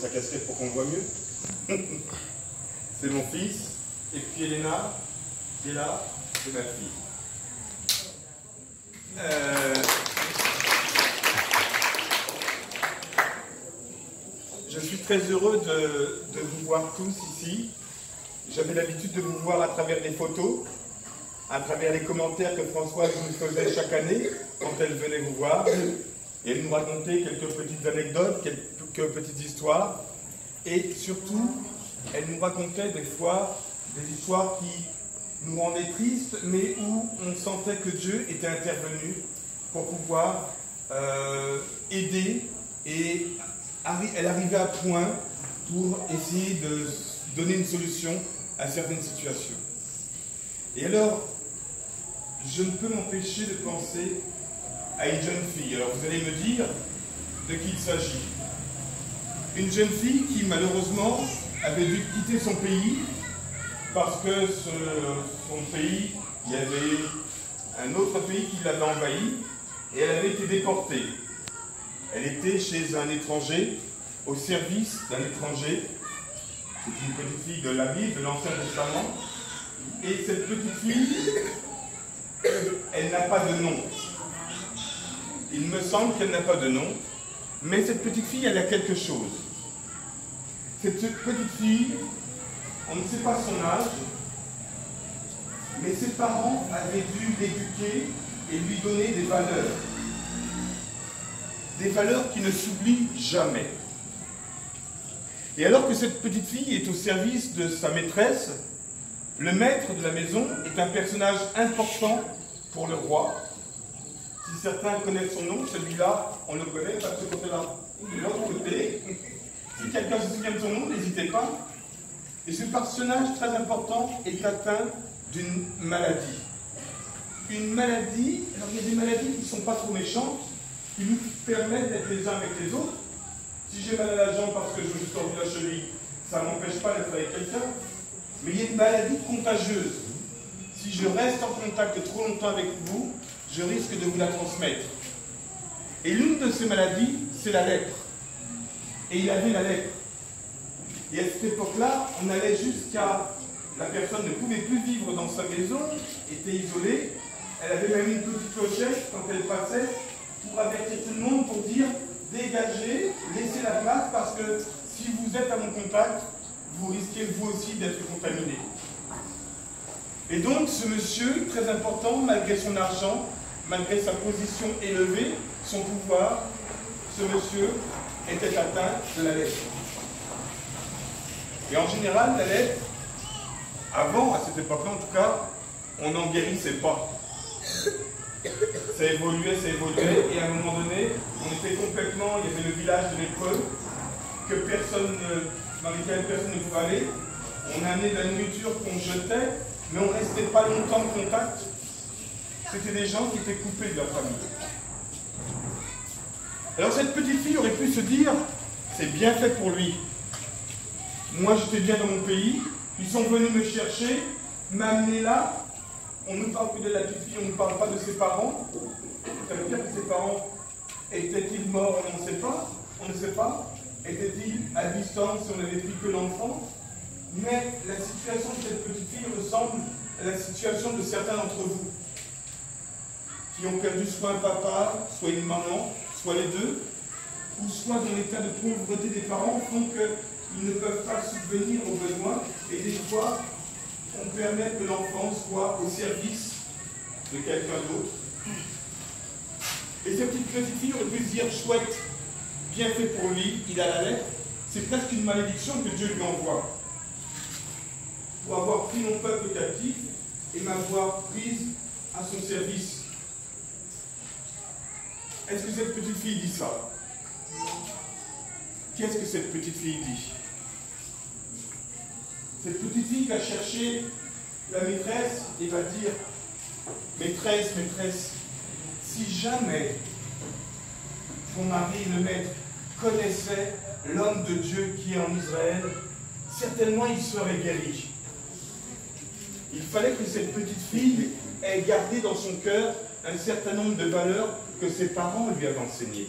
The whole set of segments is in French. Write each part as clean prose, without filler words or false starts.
sa casquette pour qu'on voit mieux. C'est mon fils. Et puis Elena, qui est là, c'est ma fille. Je suis très heureux de vous voir tous ici. J'avais l'habitude de vous voir à travers les photos, à travers les commentaires que Françoise nous faisait chaque année quand elle venait vous voir. Et elle nous racontait quelques petites anecdotes, quelques petites histoires. Et surtout, elle nous racontait des fois des histoires qui nous rendaient tristes, mais où on sentait que Dieu était intervenu pour pouvoir aider. Et elle arrivait à point pour essayer de donner une solution à certaines situations. Et alors, je ne peux m'empêcher de penser à une jeune fille. Alors vous allez me dire de qui il s'agit. Une jeune fille qui malheureusement avait dû quitter son pays parce que son pays, il y avait un autre pays qui l'avait envahi et elle avait été déportée. Elle était chez un étranger, au service d'un étranger. C'est une petite fille de la Bible, de l'Ancien Testament. Et cette petite fille, elle n'a pas de nom. Il me semble qu'elle n'a pas de nom, mais cette petite fille, elle a quelque chose. Cette petite fille, on ne sait pas son âge, mais ses parents avaient dû l'éduquer et lui donner des valeurs. Des valeurs qui ne s'oublient jamais. Et alors que cette petite fille est au service de sa maîtresse, le maître de la maison est un personnage important pour le roi. Si certains connaissent son nom, celui-là, on le connaît, pas de ce côté-là. De l'autre côté, si quelqu'un se souvient de son nom, n'hésitez pas. Et ce personnage très important est atteint d'une maladie. Une maladie, alors il y a des maladies qui ne sont pas trop méchantes, qui nous permettent d'être les uns avec les autres. Si j'ai mal à la jambe parce que je me suis tordu la cheville, ça ne m'empêche pas d'être avec quelqu'un. Mais il y a une maladie contagieuse. Si je reste en contact trop longtemps avec vous, je risque de vous la transmettre. Et l'une de ces maladies, c'est la lèpre. Et il avait la lèpre. Et à cette époque-là, on allait jusqu'à... La personne ne pouvait plus vivre dans sa maison, était isolée. Elle avait même une petite clochette quand elle passait pour avertir tout le monde, pour dire dégagez, laissez la place, parce que si vous êtes à mon contact, vous risquez vous aussi d'être contaminé. Et donc ce monsieur, très important, malgré son argent, malgré sa position élevée, son pouvoir, ce monsieur était atteint de la lèpre. Et en général, la lèpre, avant, à cette époque-là en tout cas, on n'en guérissait pas. Ça évoluait, et à un moment donné, on était complètement, il y avait le village de lépreux, dans lequel personne ne pouvait aller. On amenait de la nourriture qu'on jetait, mais on ne restait pas longtemps en contact. C'était des gens qui étaient coupés de leur famille. Alors cette petite fille aurait pu se dire, c'est bien fait pour lui. Moi j'étais bien dans mon pays, ils sont venus me chercher, m'amener là. On ne parle que de la petite fille, on ne parle pas de ses parents. Ça veut dire que ses parents, étaient-ils morts, on ne sait pas. On ne sait pas. Étaient-ils à distance si on n'avait pris que l'enfant? Mais la situation de cette petite fille ressemble à la situation de certains d'entre vous, qui ont perdu soit un papa, soit une maman, soit les deux, ou soit dans l'état de pauvreté des parents font qu'ils ne peuvent pas subvenir aux besoins, et des fois, on permet que l'enfant soit au service de quelqu'un d'autre. Et cette petite fille aurait pu se dire, chouette, bien fait pour lui, il a la lèpre, c'est presque une malédiction que Dieu lui envoie. Pour avoir pris mon peuple captif et m'avoir prise à son service. Est-ce que cette petite fille dit ça? Qu'est-ce que cette petite fille dit? Cette petite fille va chercher la maîtresse et va dire, maîtresse, si jamais ton mari, le maître, connaissait l'homme de Dieu qui est en Israël, certainement il serait guéri. Il fallait que cette petite fille ait gardé dans son cœur un certain nombre de valeurs que ses parents lui avaient enseignées.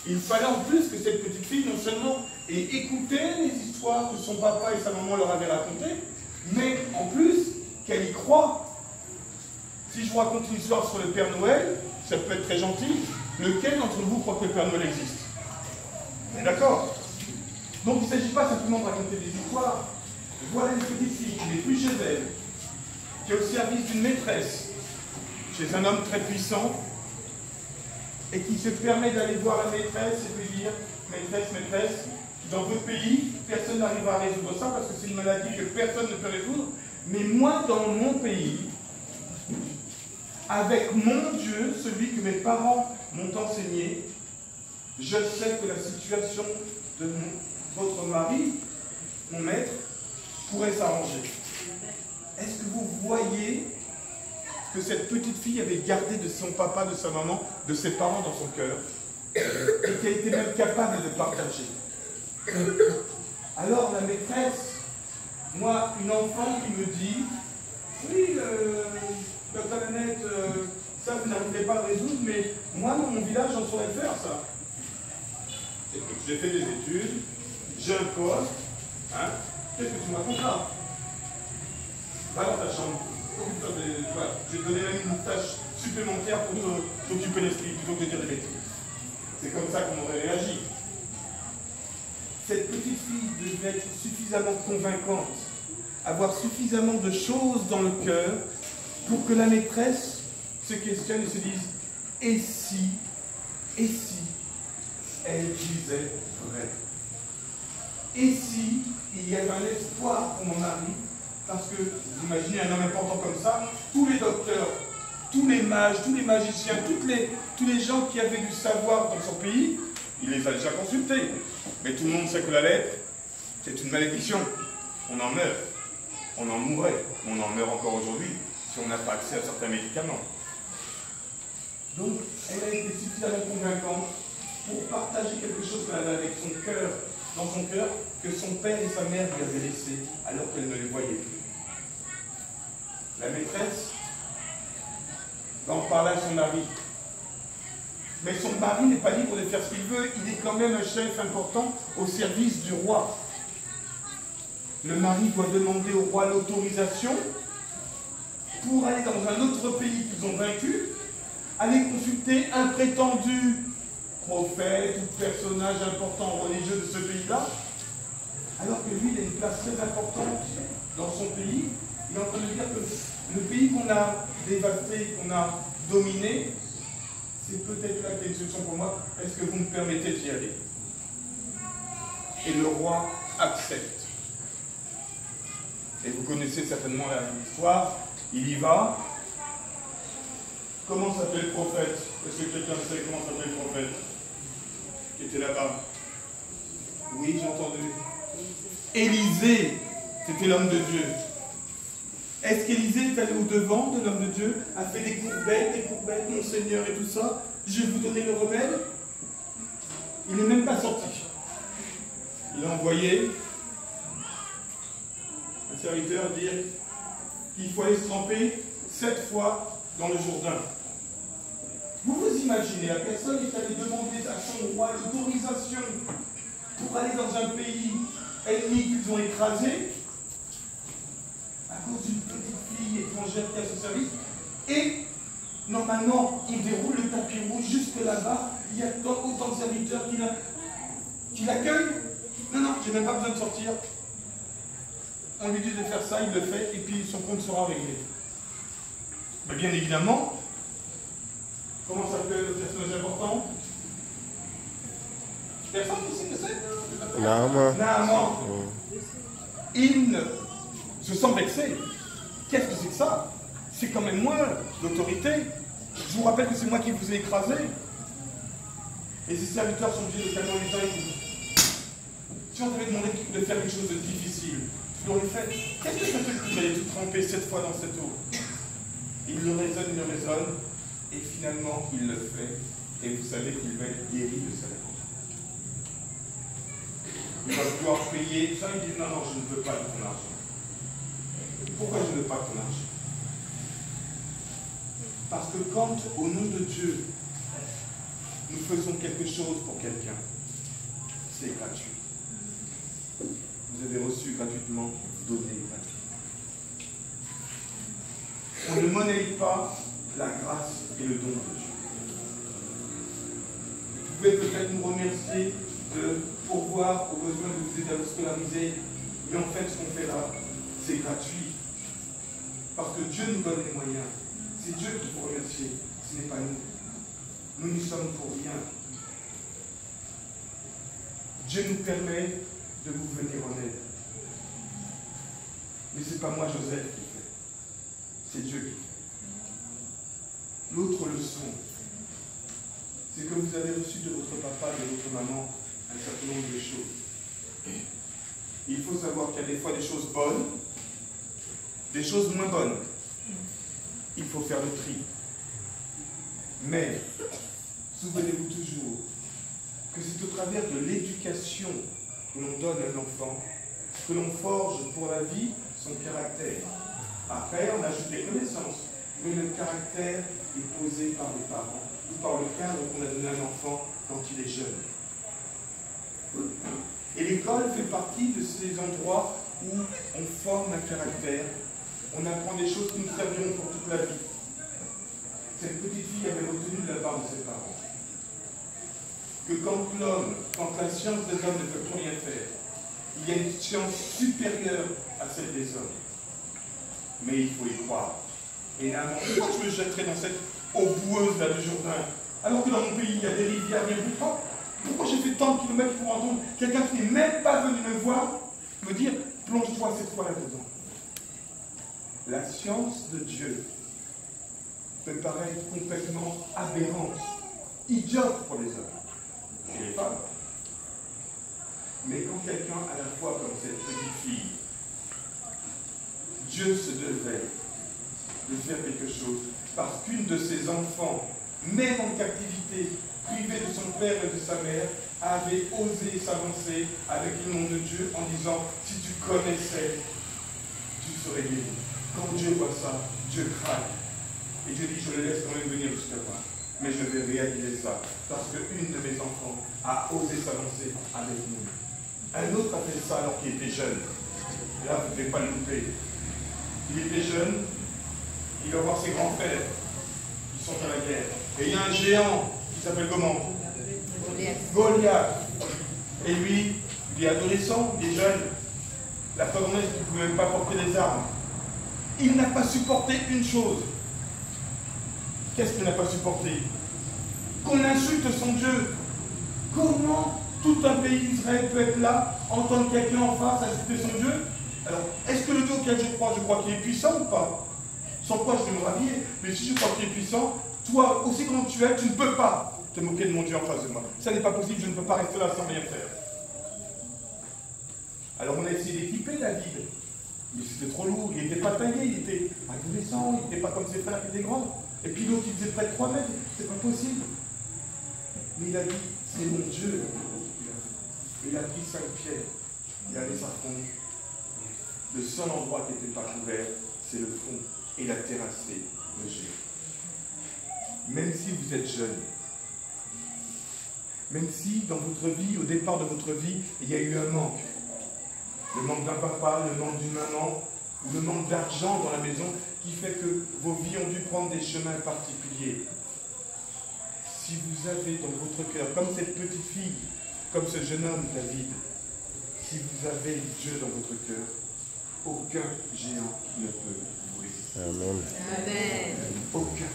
Il fallait en plus que cette petite fille, non seulement ait écouté les histoires que son papa et sa maman leur avaient racontées, mais en plus qu'elle y croit. Si je vous raconte une histoire sur le Père Noël, ça peut être très gentil. Lequel d'entre vous croit que le Père Noël existe? On est d'accord? Donc il ne s'agit pas simplement de raconter des histoires. Voilà une petite fille qui n'est plus chez elle, qui est au service d'une maîtresse, chez un homme très puissant, et qui se permet d'aller voir la maîtresse et de dire, maîtresse, dans votre pays, personne n'arrivera à résoudre ça parce que c'est une maladie que personne ne peut résoudre, mais moi, dans mon pays, avec mon Dieu, celui que mes parents m'ont enseigné, je sais que la situation de votre mari, mon maître, pourrait s'arranger. Est-ce que vous voyez que cette petite fille avait gardé de son papa, de sa maman, de ses parents dans son cœur, et qu'elle était même capable de partager? Alors la maîtresse, moi, une enfant qui me dit, oui, Dr. Annette, ça vous n'arrivez pas à résoudre, mais moi, dans mon village, j'en saurais faire ça. J'ai fait des études, j'ai un poste, hein, qu'est-ce que tu me racontes là? Va dans ta chambre. Voilà. Je vais te donner même une tâche supplémentaire pour t'occuper l'esprit plutôt que de dire des bêtises. C'est comme ça qu'on aurait réagi. Cette petite fille devait être suffisamment convaincante, avoir suffisamment de choses dans le cœur pour que la maîtresse se questionne et se dise « et si elle disait vrai? Et si il y avait un espoir pour mon mari ?» Parce que, vous imaginez un homme important comme ça, tous les docteurs, tous les mages, tous les magiciens, tous les gens qui avaient du savoir dans son pays, il les a déjà consultés. Mais tout le monde sait que la lèpre, c'est une malédiction. On en meurt. On en mourrait. On en meurt encore aujourd'hui si on n'a pas accès à certains médicaments. Donc, elle a été suffisamment convaincante pour partager quelque chose qu'elle avait avec son cœur, dans son cœur, que son père et sa mère lui avaient laissé alors qu'elle ne les voyait plus. La maîtresse va en parler à son mari. Mais son mari n'est pas libre de faire ce qu'il veut, il est quand même un chef important au service du roi. Le mari doit demander au roi l'autorisation pour aller dans un autre pays qu'ils ont vaincu, aller consulter un prétendu prophète ou personnage important religieux de ce pays-là, alors que lui, il a une place très importante dans son pays. Il est en train de dire que le pays qu'on a dévasté, qu'on a dominé, c'est peut-être là qu'il y a une solution pour moi. Est-ce que vous me permettez d'y aller? Et le roi accepte. Et vous connaissez certainement l'histoire. Il y va. Comment s'appelle le prophète? Est-ce que quelqu'un sait comment s'appelle le prophète qui était là-bas? Oui, j'ai entendu. Élisée, c'était l'homme de Dieu. Est-ce qu'Élisée est allé au-devant de l'homme de Dieu, a fait des courbettes, mon Seigneur et tout ça? Je vais vous donner le remède. Il n'est même pas sorti. Il a envoyé un serviteur dire qu'il faut aller se tremper 7 fois dans le Jourdain. Vous vous imaginez, la personne est allée demander à son roi l'autorisation pour aller dans un pays ennemi qu'ils ont écrasé, à cause d'une petite fille étrangère qui a ce service, et normalement, on déroule le tapis rouge jusque là-bas, il y a autant de serviteurs qui l'accueillent. Non, j'ai même pas besoin de sortir. On lui dit de faire ça, il le fait, et puis son compte sera réglé. Mais bien évidemment, comment s'appelle le personnage important? Personne ici ne sait? Naaman. Il se sent vexé. Qu'est-ce que c'est que ça? C'est quand même moi, l'autorité. Je vous rappelle que c'est moi qui vous ai écrasé. Et ces serviteurs sont obligés de calmer les gens et de dire, si on t'avait demandé de faire quelque chose de difficile, tu l'aurais fait. Qu'est-ce que ça fait que vous allez tout tremper 7 fois dans cette eau? Il le raisonne, et finalement il le fait. Et vous savez qu'il va être guéri de sa lèpre. Il va pouvoir payer. Ça, il dit non, je ne veux pas de ton argent. Pourquoi je ne veux pas de ton argent? Parce que quand, au nom de Dieu, nous faisons quelque chose pour quelqu'un, c'est gratuit. Vous avez reçu gratuitement, donnez gratuitement. On ne monnaie pas la grâce et le don de Dieu. Vous pouvez peut-être nous remercier de pourvoir aux besoins de vous aider à vous scolariser, mais en fait, ce qu'on fait là, c'est gratuit. Parce que Dieu nous donne les moyens. C'est Dieu qu'il faut remercier, ce n'est pas nous. Nous n'y sommes pour rien. Dieu nous permet de vous venir en aide. Mais ce n'est pas moi, Joseph, qui fait. C'est Dieu qui fait. L'autre leçon, c'est que vous avez reçu de votre papa, de votre maman, un certain nombre de choses. Il faut savoir qu'il y a des fois des choses bonnes, des choses moins bonnes. Il faut faire le tri. Mais, souvenez-vous toujours que c'est au travers de l'éducation que l'on donne à un enfant que l'on forge pour la vie son caractère. Après, on ajoute des connaissances, mais le caractère est posé par les parents ou par le cadre qu'on a donné à un enfant quand il est jeune. Et l'école fait partie de ces endroits où on forme un caractère, on apprend des choses qui nous serviront pour toute la vie. Cette petite fille avait retenu de la part de ses parents que quand la science des hommes ne peut plus rien faire, il y a une science supérieure à celle des hommes. Mais il faut y croire. Et là, pourquoi je me jetterais dans cette eau boueuse là du Jourdain, alors que dans mon pays, il y a des rivières bien plus propres? Pourquoi j'ai fait tant de kilomètres pour entendre quelqu'un qui n'est même pas venu me voir me dire « plonge-toi cette fois là-dedans ». La science de Dieu peut paraître complètement aberrante, idiote pour les hommes et les femmes. Mais quand quelqu'un a la foi comme cette petite fille, Dieu se devait de faire quelque chose parce qu'une de ses enfants, même en captivité, privée de son père et de sa mère, avait osé s'avancer avec le nom de Dieu en disant « si tu connaissais, tu serais guéri ». Quand Dieu voit ça, Dieu craque. Et Dieu dit, je le laisse quand même venir jusqu'à moi. Mais je vais réaliser ça. Parce qu'une de mes enfants a osé s'avancer avec nous. Un autre a fait ça alors qu'il était jeune. Là, vous ne devez pas le louper. Il était jeune, il va voir ses grands frères qui sont à la guerre. Et il y a un géant qui s'appelle comment? Goliath. Et lui, il est adolescent, il est jeune. La preuve en est qu'il ne pouvait même pas porter les armes. Il n'a pas supporté une chose. Qu'est-ce qu'il n'a pas supporté? Qu'on insulte son Dieu. Comment tout un pays d'Israël peut être là, entendre quelqu'un en face insulter son Dieu? Alors, est-ce que le Dieu auquel je crois qu'il est puissant ou pas? Sans quoi je vais me rhabiller. Mais si je crois qu'il est puissant, toi, aussi grand que tu es, tu ne peux pas te moquer de mon Dieu en face de moi. Ça n'est pas possible, je ne peux pas rester là sans rien faire. Alors on a essayé d'équiper David. Mais c'était trop lourd, il n'était pas taillé, il était adolescent, il n'était pas comme ses frères qui étaient grands. Et puis l'autre, il faisait près de 3 mètres, c'est pas possible. Mais il a dit, c'est mon Dieu. Il a pris 5 pierres, il avait sa fronde. Le seul endroit qui n'était pas couvert, c'est le fond. Et il a terrassé le géant. Même si vous êtes jeune, même si dans votre vie, au départ de votre vie, il y a eu un manque. Le manque d'un papa, le manque d'une maman, ou le manque d'argent dans la maison qui fait que vos vies ont dû prendre des chemins particuliers. Si vous avez dans votre cœur, comme cette petite fille, comme ce jeune homme David, si vous avez Dieu dans votre cœur, aucun géant ne peut vous résister. Amen. Amen. Aucun.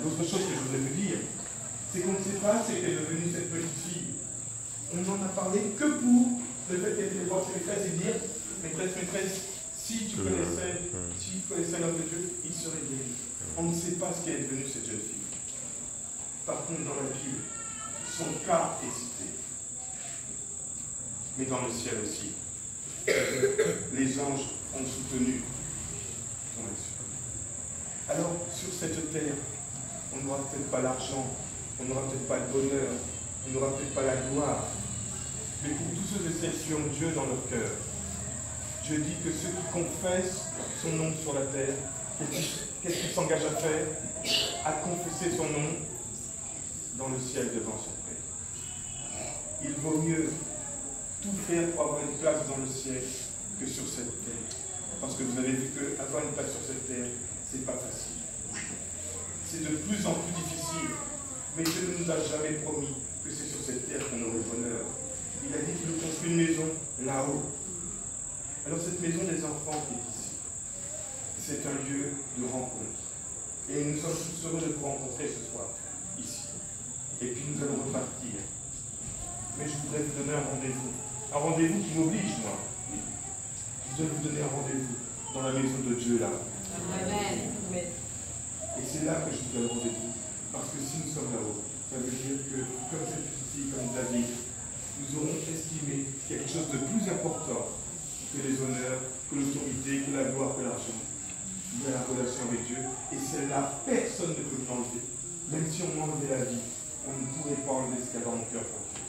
L'autre chose que je voulais vous dire, c'est qu'on ne sait pas ce qu'est devenue cette petite fille. On n'en a parlé que pour le fait qu'elle était voir ses maîtresses et dire, maîtresse, si tu connaissais l'homme de Dieu, il serait guéri. On ne sait pas ce qu'est devenue cette jeune fille. Par contre, dans la Bible, son cas est cité. Mais dans le ciel aussi, les anges ont soutenu son action. Alors, sur cette terre, on n'aura peut-être pas l'argent, on n'aura peut-être pas le bonheur, on n'aura peut-être pas la gloire. Mais pour tous ceux et celles qui ont Dieu dans leur cœur, Dieu dit que ceux qui confessent son nom sur la terre, qu'est-ce qu'ils s'engagent à faire? À confesser son nom dans le ciel devant son Père. Il vaut mieux tout faire pour avoir une place dans le ciel que sur cette terre. Parce que vous avez vu qu'avoir une place sur cette terre, c'est pas facile. C'est de plus en plus difficile. Mais Dieu ne nous a jamais promis que c'est sur cette terre qu'on aurait le bonheur. Il a dit qu'il nous construit une maison là-haut. Alors cette maison des enfants qui est ici, c'est un lieu de rencontre. Et nous sommes tous heureux de vous rencontrer ce soir, ici. Et puis nous allons repartir. Mais je voudrais vous donner un rendez-vous. Un rendez-vous qui m'oblige, moi. Je vais vous donner un rendez-vous dans la maison de Dieu là. Amen. Et c'est là que je vous donne rendez-vous. Parce que si nous sommes là-haut, ça veut dire que, comme cette ici, comme David, nous aurons estimé qu'il y a quelque chose de plus important que les honneurs, que l'autorité, que la gloire, que l'argent. Il y a la relation avec Dieu. Et celle-là, personne ne peut l'enlever. Même si on m'enlevait la vie, on ne pourrait pas enlever ce qu'il y a dans mon cœur pour Dieu.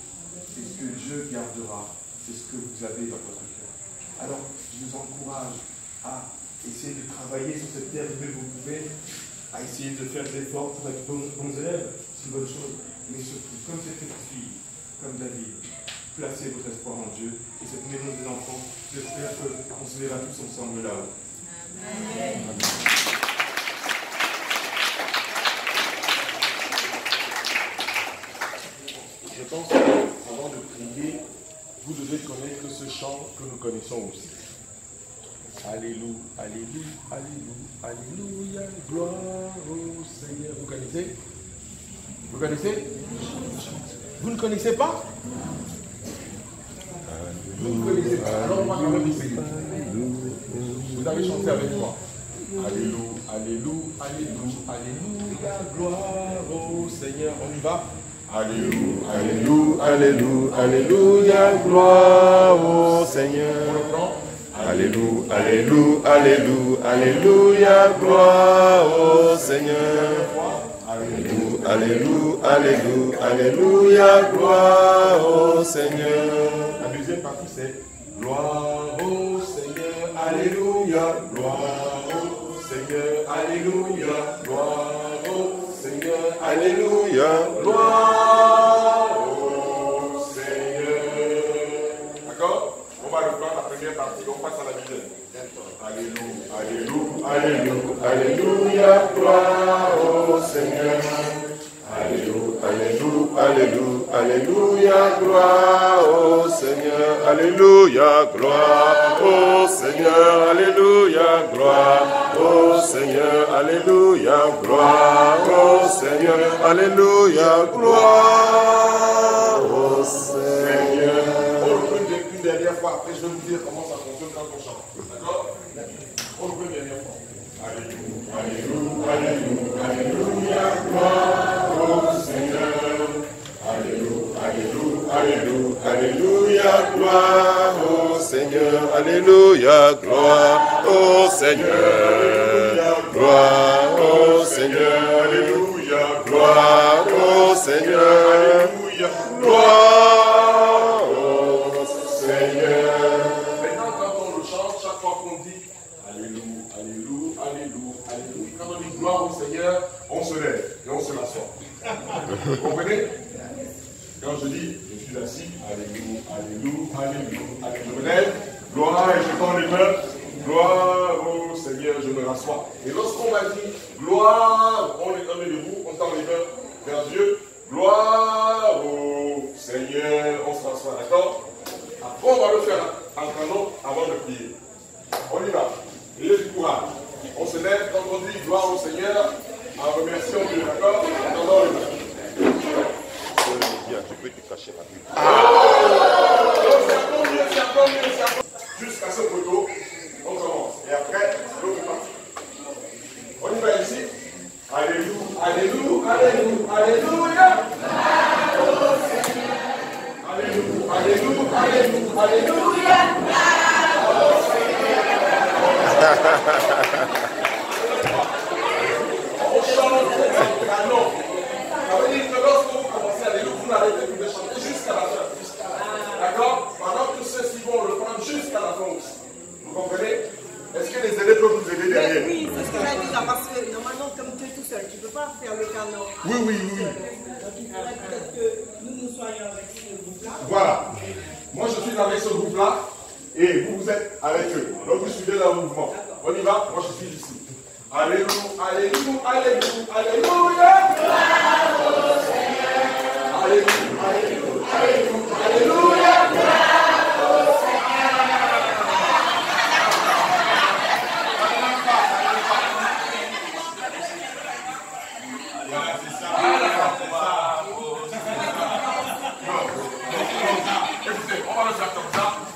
Et ce que Dieu gardera, c'est ce que vous avez dans votre cœur. Alors, je vous encourage à essayer de travailler sur cette terre que vous pouvez, à essayer de faire des efforts pour être bons élèves, c'est une bonne chose. Mais surtout, comme cette petite fille, comme David, placez votre espoir en Dieu. Et cette maison des enfants, j'espère qu'on se verra tous ensemble là-haut. Amen. Je pense qu'avant de prier, vous devez connaître ce chant que nous connaissons aussi. Alléluia, alléluia, alléluia, alléluia, gloire au Seigneur. Vous connaissez? Vous connaissez? Vous ne connaissez pas? Vous ne connaissez pas. Alors on va quand même essayer. Vous avez chanté avec moi. Alléluia, alléluia, alléluia, alléluia, gloire au Seigneur. On y va? Alléluia, alléluia, alléluia, alléluia, gloire au Seigneur. On le prend? Alléluia, alléluia, alléluia, alléluia, gloire au Seigneur. Alléluia, alléluia, alléluia, alléluia, gloire au Seigneur. La deuxième partie c'est gloire au Seigneur, alléluia, gloire au Seigneur, alléluia, gloire au Seigneur, alléluia, gloire au Seigneur. D'accord? On va reprendre la première partie, on passe à la deuxième. Alléluia, alléluia, alléluia, gloire au Seigneur. Alléluia, alléluia, alléluia, gloire au Seigneur. Alléluia, gloire au Seigneur. Alléluia, gloire au Seigneur. Alléluia, gloire au Seigneur. Alléluia, gloire au Seigneur. Une dernière fois, après je vais vous dire comment ça fonctionne quand on chante. D'accord? On le peut une dernière fois. Alléluia, alléluia, alléluia, alléluia, gloire au Seigneur. Alléluia, alléluia, alléluia, gloire au Seigneur. Alléluia, gloire au Seigneur. Gloire au Seigneur. Alléluia, gloire au Seigneur. Alléluia, gloire au Seigneur. Maintenant, quand on le chante, chaque fois qu'on dit Alléluia, alléluia, alléluia, alléluia, quand on dit gloire au Seigneur, on se lève et on se rassoit. Vous comprenez? Quand je dis, je suis assis, alléluia, alléluia, alléluia, alléluia, je me lève, gloire, et je tends les mains, gloire au Seigneur, je me rassois. Et lorsqu'on m'a dit, gloire, on est debout, on tend les mains vers Dieu, gloire au Seigneur, on se rassoit, d'accord? Après, on va le faire en canon avant de prier. On y va. Ayez du courage. On se lève quand on dit gloire au Seigneur, en remerciant Dieu, d'accord? En tendant les mains. Tu peux te cacher rapidement. C'est encore mieux. Jusqu'à ce poteau, on commence. Et après, l'autre partie. On y va ici. Alléluia, alléluia, alléluia, alléluia. Alléluia, alléluia, alléluia, alléluia. On chante en canon. Ça veut dire que lorsque vous commencez à alléluia, vous n'arrêtez plus de chanter jusqu'à la fin. D'accord? Pendant que ceux-ci vont le prendre jusqu'à la fin aussi. Vous comprenez? Est-ce que les élèves peuvent vous aider derrière? Oui, c'est ce que j'ai dit là, parce que normalement, comme tu es tout seul, tu ne peux pas faire le canon. Oui. Donc il faut vous avec ce groupe-là et vous êtes avec eux. Donc vous suivez leur mouvement. On y va, moi je suis ici. Alléluia, alléluia, alléluia, alléluia. Alléluia, alléluia, alléluia, alléluia.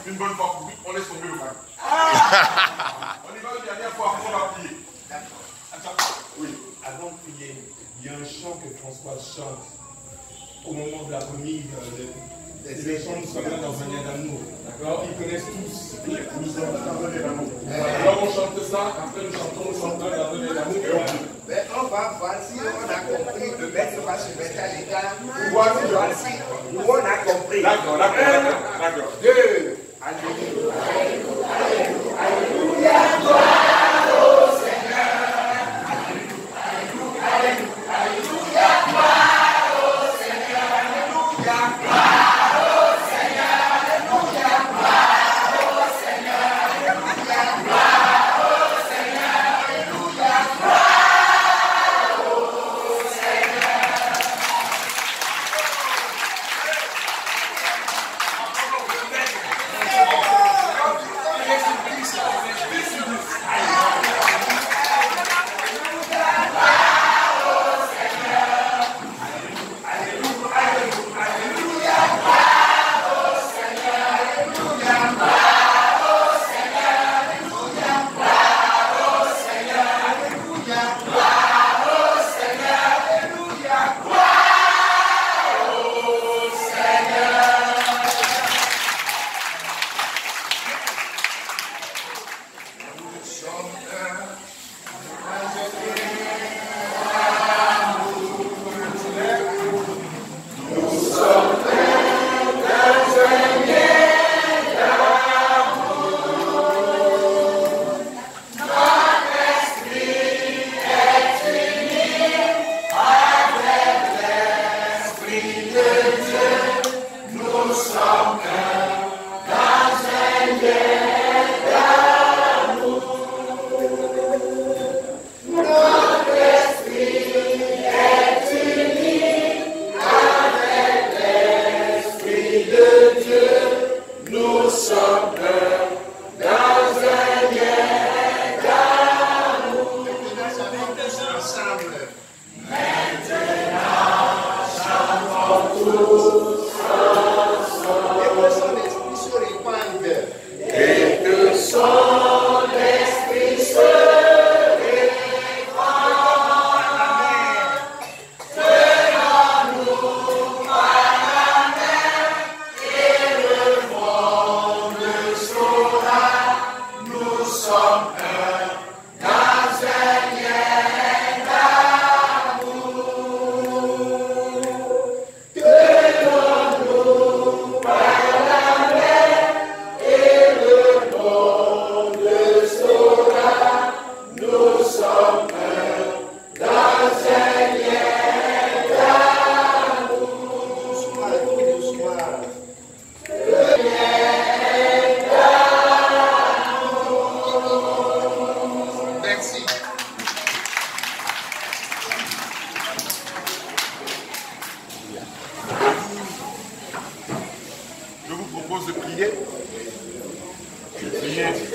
Une bonne fois pour toutes, on laisse tomber le pain. On y va une dernière fois, on va prier. Oui, avant de prier, il y a un chant que François chante au moment de la remise des chants nous sommes dans un lien d'amour. D'accord? Ils connaissent tous. Nous sommes dans un lien d'amour. Alors on chante ça, après nous chantons, nous chantons dans un lien d'amour et on prie. Mais on va voir si on a compris, le maître va se mettre à l'écart. Voici où on a compris. D'accord, d'accord. 2. Alléluia. Alléluia. Alléluia. Gloire au Seigneur. Alléluia. Alléluia. Alléluia. Gloire au Seigneur. Alléluia. Gloire au Seigneur. Alléluia. Gloire au Seigneur. Alléluia. Gloire au Seigneur. Alléluia. Gloire au Seigneur.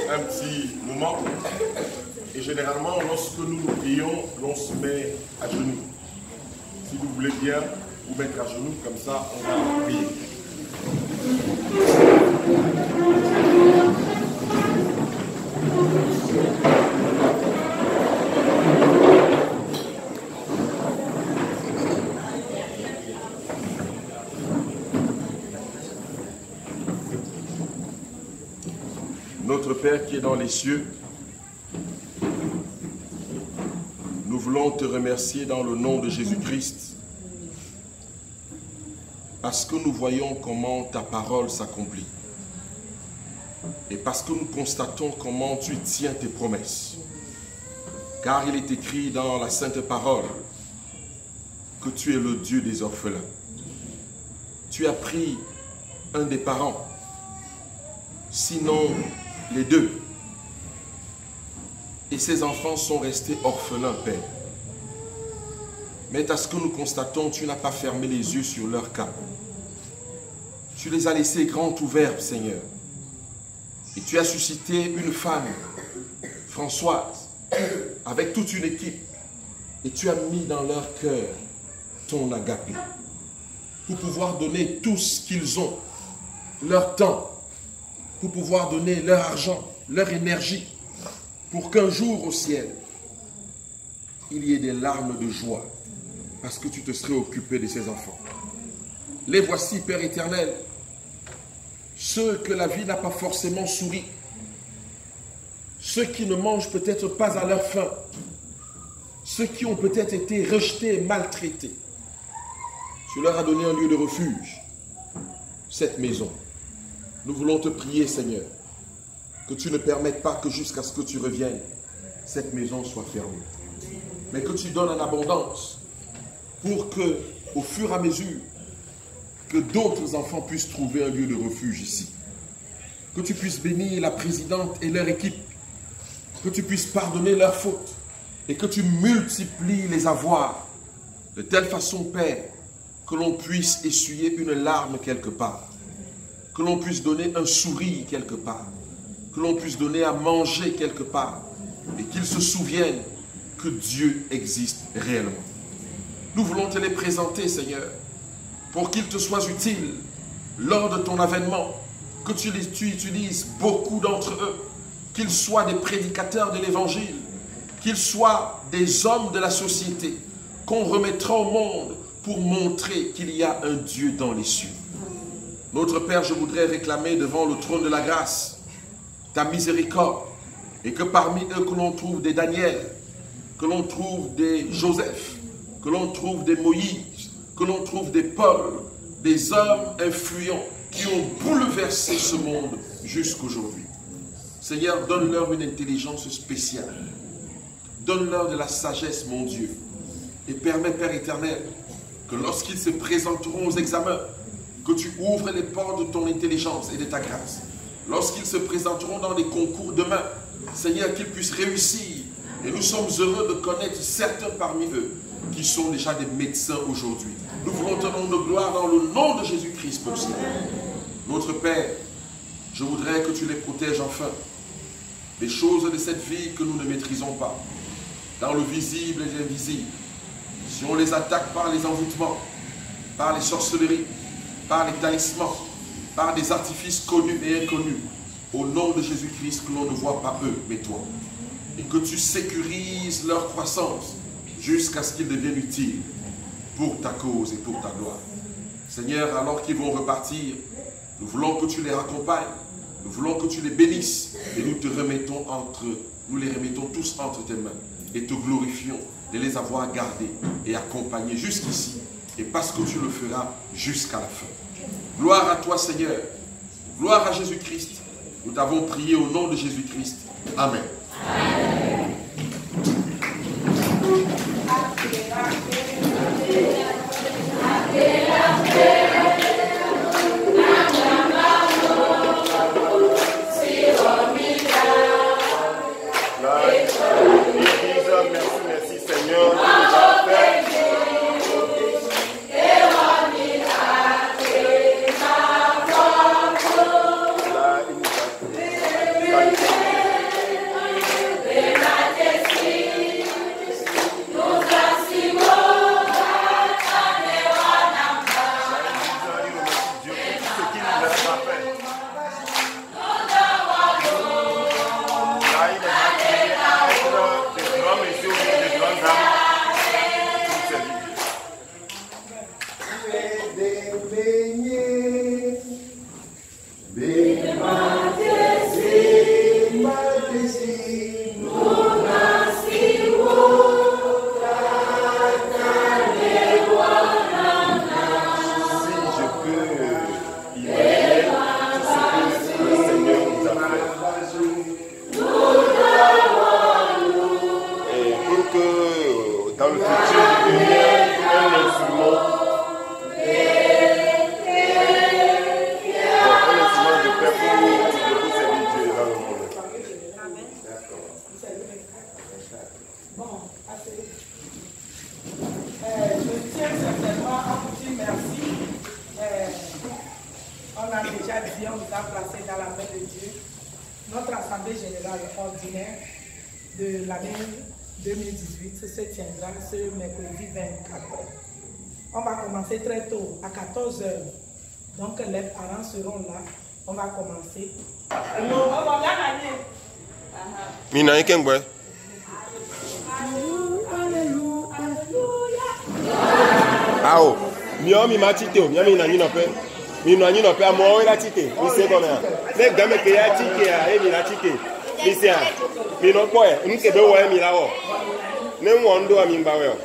Un petit moment. Et généralement, lorsque nous prions, l'on se met à genoux. Si vous voulez bien vous mettre à genoux, comme ça, on va prier. Notre Père qui est dans les cieux, nous voulons te remercier dans le nom de Jésus-Christ parce que nous voyons comment ta parole s'accomplit et parce que nous constatons comment tu tiens tes promesses. Car il est écrit dans la Sainte Parole que tu es le Dieu des orphelins. Tu as pris un des parents sinon les deux. Et ces enfants sont restés orphelins, Père. Mais à ce que nous constatons, tu n'as pas fermé les yeux sur leur cas. Tu les as laissés grands ouverts, Seigneur. Et tu as suscité une femme, Françoise, avec toute une équipe. Et tu as mis dans leur cœur ton agapé. Pour pouvoir donner tout ce qu'ils ont, leur temps, pour pouvoir donner leur argent, leur énergie, pour qu'un jour au ciel, il y ait des larmes de joie, parce que tu te serais occupé de ces enfants. Les voici, Père éternel, ceux que la vie n'a pas forcément souri, ceux qui ne mangent peut-être pas à leur faim, ceux qui ont peut-être été rejetés et maltraités. Tu leur as donné un lieu de refuge, cette maison. Nous voulons te prier, Seigneur, que tu ne permettes pas que jusqu'à ce que tu reviennes, cette maison soit fermée. Mais que tu donnes en abondance pour que, au fur et à mesure, que d'autres enfants puissent trouver un lieu de refuge ici. Que tu puisses bénir la présidente et leur équipe. Que tu puisses pardonner leurs fautes. Et que tu multiplies les avoirs. De telle façon, Père, que l'on puisse essuyer une larme quelque part. Que l'on puisse donner un sourire quelque part. Que l'on puisse donner à manger quelque part. Et qu'ils se souviennent que Dieu existe réellement. Nous voulons te les présenter, Seigneur, pour qu'ils te soient utiles lors de ton avènement, que tu utilises beaucoup d'entre eux, qu'ils soient des prédicateurs de l'évangile, qu'ils soient des hommes de la société, qu'on remettra au monde pour montrer qu'il y a un Dieu dans les cieux. Notre Père, je voudrais réclamer devant le trône de la grâce ta miséricorde, et que parmi eux que l'on trouve des Daniel, que l'on trouve des Joseph, que l'on trouve des Moïse, que l'on trouve des Paul, des hommes influents qui ont bouleversé ce monde jusqu'aujourd'hui. Seigneur, donne-leur une intelligence spéciale. Donne-leur de la sagesse, mon Dieu. Et permets, Père éternel, que lorsqu'ils se présenteront aux examens, que tu ouvres les portes de ton intelligence et de ta grâce. Lorsqu'ils se présenteront dans les concours demain, Seigneur, qu'ils puissent réussir. Et nous sommes heureux de connaître certains parmi eux qui sont déjà des médecins aujourd'hui. Nous voulons te rendre gloire dans le nom de Jésus-Christ pour cela. Notre Père, je voudrais que tu les protèges enfin des choses de cette vie que nous ne maîtrisons pas, dans le visible et l'invisible. Si on les attaque par les envoûtements, par les sorcelleries, par les talismans, par des artifices connus et inconnus, au nom de Jésus-Christ, que l'on ne voit pas eux, mais toi. Et que tu sécurises leur croissance jusqu'à ce qu'ils deviennent utiles pour ta cause et pour ta gloire. Seigneur, alors qu'ils vont repartir, nous voulons que tu les raccompagnes, nous voulons que tu les bénisses et nous les remettons tous entre tes mains et te glorifions de les avoir gardés et accompagnés jusqu'ici et parce que tu le feras jusqu'à la fin. Gloire à toi, Seigneur. Gloire à Jésus-Christ. Nous t'avons prié au nom de Jésus-Christ. Amen. Amen. Merci Seigneur. a déjà dit, on nous a placés dans la main de Dieu. Notre assemblée générale ordinaire de l'année 2018 se tiendra ce mercredi 24. On va commencer très tôt, à 14 h. Donc les parents seront là. On va commencer. Mina ikengwe. Ao, mi matite o, mi na nyino pe. Mi no nyino pe amo we la tite. Mi se kona. Me game ke ya tike a e mi la tike. Mi se a. Mi no po e, mi ke be wo e mi la wo. Ne wo ndo a mi mba we o.